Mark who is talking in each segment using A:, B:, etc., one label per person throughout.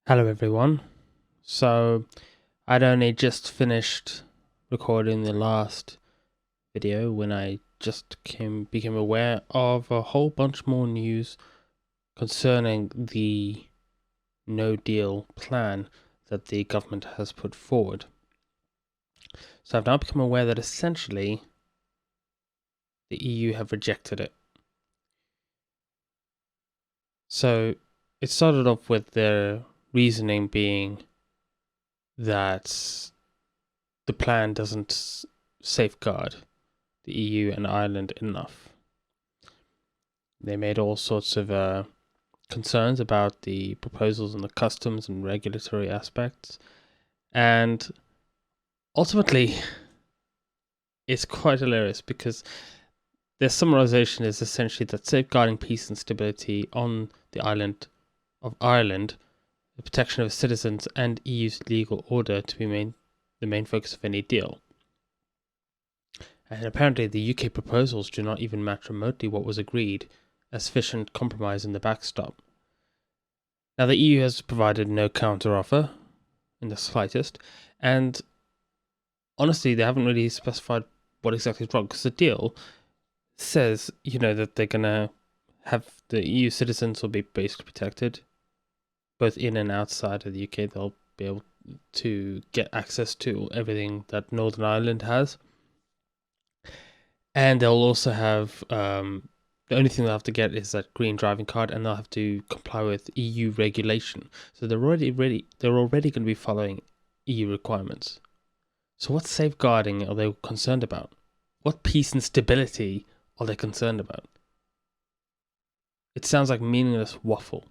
A: Hello everyone. So I'd only just finished recording the last video when I just became aware of a whole bunch more news concerning the no deal plan that the government has put forward. So I've now become aware that essentially the EU have rejected it. So it started off with their reasoning being that the plan doesn't safeguard the EU and Ireland enough. They made all sorts of concerns about the proposals and the customs and regulatory aspects, and ultimately, it's quite hilarious because their summarization is essentially that safeguarding peace and stability on the island of Ireland, the protection of its citizens, and EU's legal order to be the main focus of any deal. And apparently, the UK proposals do not even match remotely what was agreed as sufficient compromise in the backstop. Now, the EU has provided no counteroffer in the slightest, and honestly, they haven't really specified what exactly is wrong, because the deal says, that they're going to have the EU citizens will be basically protected, both in and outside of the UK. They'll be able to get access to everything that Northern Ireland has. And they'll also have the only thing they'll have to get is that green driving card, and they'll have to comply with EU regulation. So they're already going to be following EU requirements. So what safeguarding are they concerned about? What peace and stability are they concerned about? It sounds like meaningless waffle.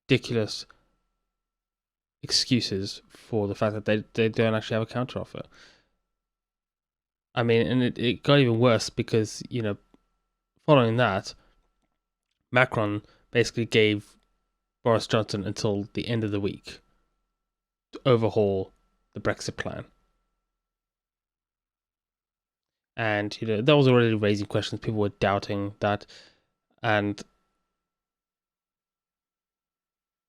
A: Ridiculous excuses for the fact that they don't actually have a counteroffer. I mean, and it got even worse because, following that, Macron basically gave Boris Johnson until the end of the week to overhaul the Brexit plan. And, that was already raising questions. People were doubting that. And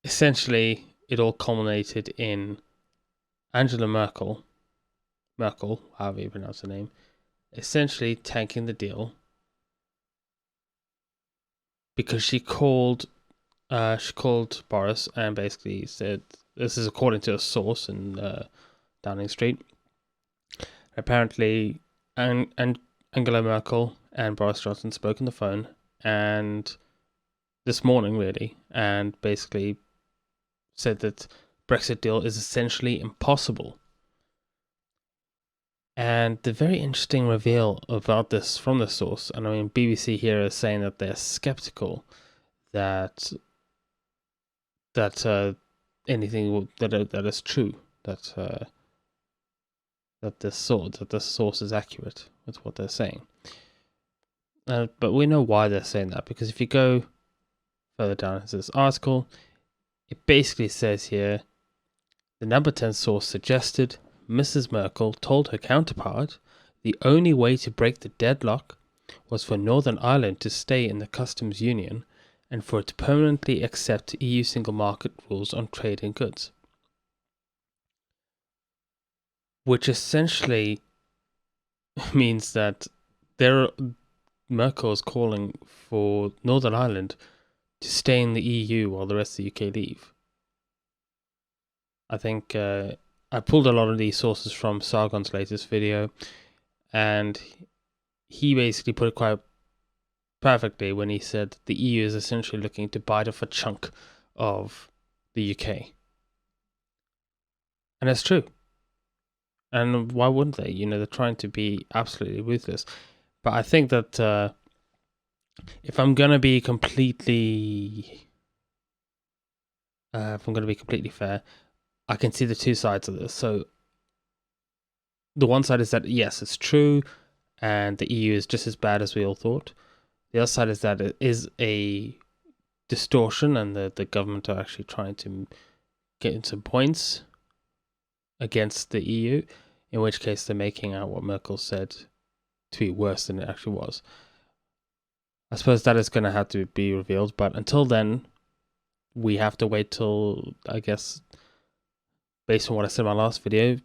A: essentially, it all culminated in Angela Merkel, however you pronounce her name, essentially tanking the deal because she called Boris and basically said, this is according to a source in Downing Street. Apparently, Angela Merkel and Boris Johnson spoke on the phone, and this morning really, and basically said that Brexit deal is essentially impossible. And the very interesting reveal about this from the source, and I mean, BBC here is saying that they're skeptical that anything that is true, that the source is accurate with what they're saying. But we know why they're saying that, because if you go further down into this article, it basically says here, the number 10 source suggested Mrs. Merkel told her counterpart the only way to break the deadlock was for Northern Ireland to stay in the customs union and for it to permanently accept EU single market rules on trade in goods. Which essentially means that Merkel is calling for Northern Ireland to stay in the EU while the rest of the UK leave. I think I pulled a lot of these sources from Sargon's latest video, and he basically put it quite perfectly when he said the EU is essentially looking to bite off a chunk of the UK. And that's true. And why wouldn't they? They're trying to be absolutely ruthless. But I think that if I'm going to be completely fair, I can see the two sides of this. So the one side is that, yes, it's true, and the EU is just as bad as we all thought. The other side is that it is a distortion, and the government are actually trying to get into points against the EU, in which case they're making out what Merkel said to be worse than it actually was. I suppose that is going to have to be revealed, but until then, we have to wait till, I guess, based on what I said in my last video,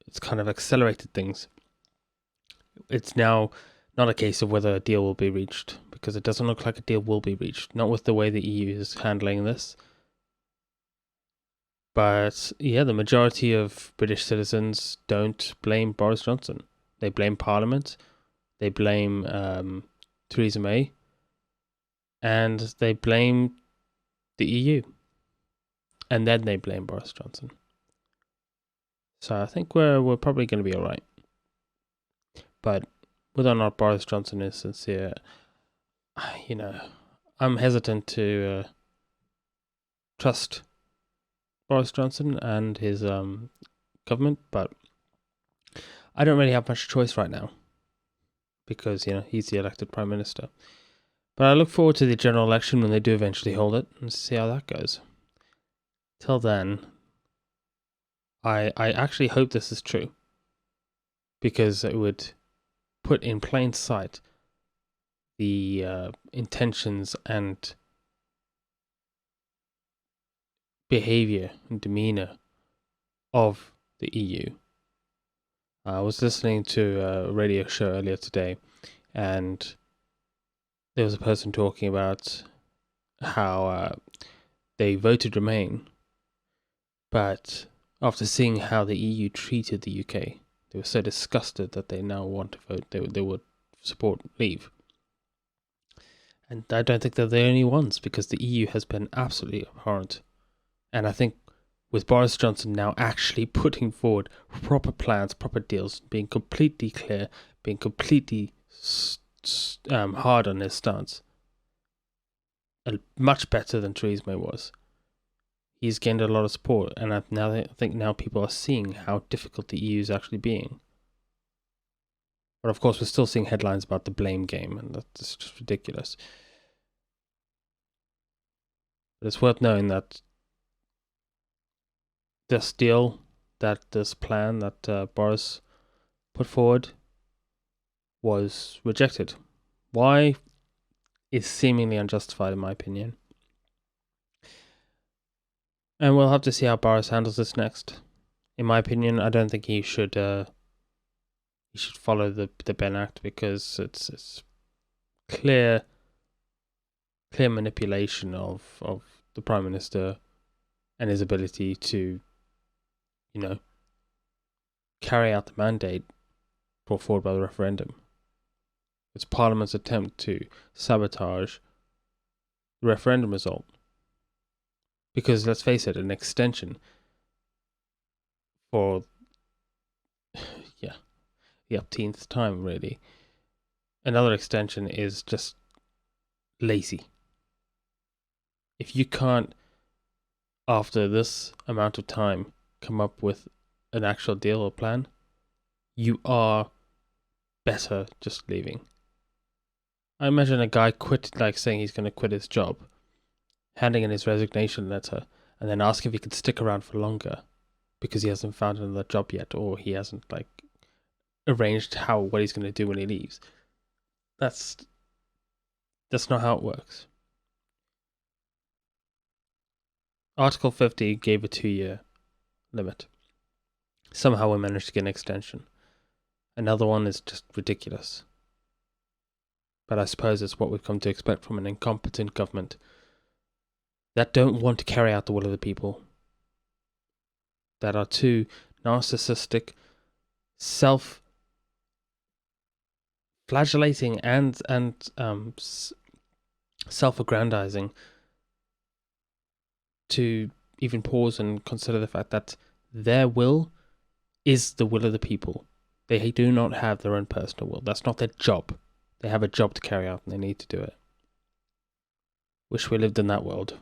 A: it's kind of accelerated things. It's now not a case of whether a deal will be reached, because it doesn't look like a deal will be reached, not with the way the EU is handling this. But yeah, the majority of British citizens don't blame Boris Johnson. They blame Parliament, they blame Theresa May, and they blame the EU. And then they blame Boris Johnson. So I think we're probably going to be all right. But whether or not Boris Johnson is sincere, I'm hesitant to trust Boris Johnson and his government, but I don't really have much choice right now because, he's the elected Prime Minister. But I look forward to the general election when they do eventually hold it and see how that goes. Till then, I actually hope this is true, because it would put in plain sight the intentions and behavior and demeanor of the EU. I was listening to a radio show earlier today, and there was a person talking about how they voted Remain, but after seeing how the EU treated the UK, they were so disgusted that they now want to vote. They would support Leave. And I don't think they're the only ones, because the EU has been absolutely abhorrent. And I think with Boris Johnson now actually putting forward proper plans, proper deals, being completely clear, being completely hard on his stance, much better than Theresa May was, he's gained a lot of support. And I think now people are seeing how difficult the EU is actually being. But of course, we're still seeing headlines about the blame game, and that's just ridiculous. But it's worth knowing that this deal, this plan that Boris put forward was rejected. Why is seemingly unjustified, in my opinion. And we'll have to see how Boris handles this next. In my opinion, I don't think he should follow the Ben Act, because it's clear manipulation of the Prime Minister and his ability to carry out the mandate brought forward by the referendum. It's Parliament's attempt to sabotage the referendum result. Because let's face it, an extension for the upteenth time, really. Another extension is just lazy. If you can't, after this amount of time, come up with an actual deal or plan, you are better just leaving. I imagine a guy saying he's going to quit his job, handing in his resignation letter, and then asking if he could stick around for longer because he hasn't found another job yet, or he hasn't arranged what he's going to do when he leaves. That's not how it works. Article 50 gave a 2-year limit. Somehow we managed to get an extension. Another one is just ridiculous. But I suppose it's what we've come to expect from an incompetent government that don't want to carry out the will of the people, that are too narcissistic, self-flagellating and self-aggrandizing to even pause and consider the fact that their will is the will of the people. They do not have their own personal will. That's not their job. They have a job to carry out and they need to do it. Wish we lived in that world.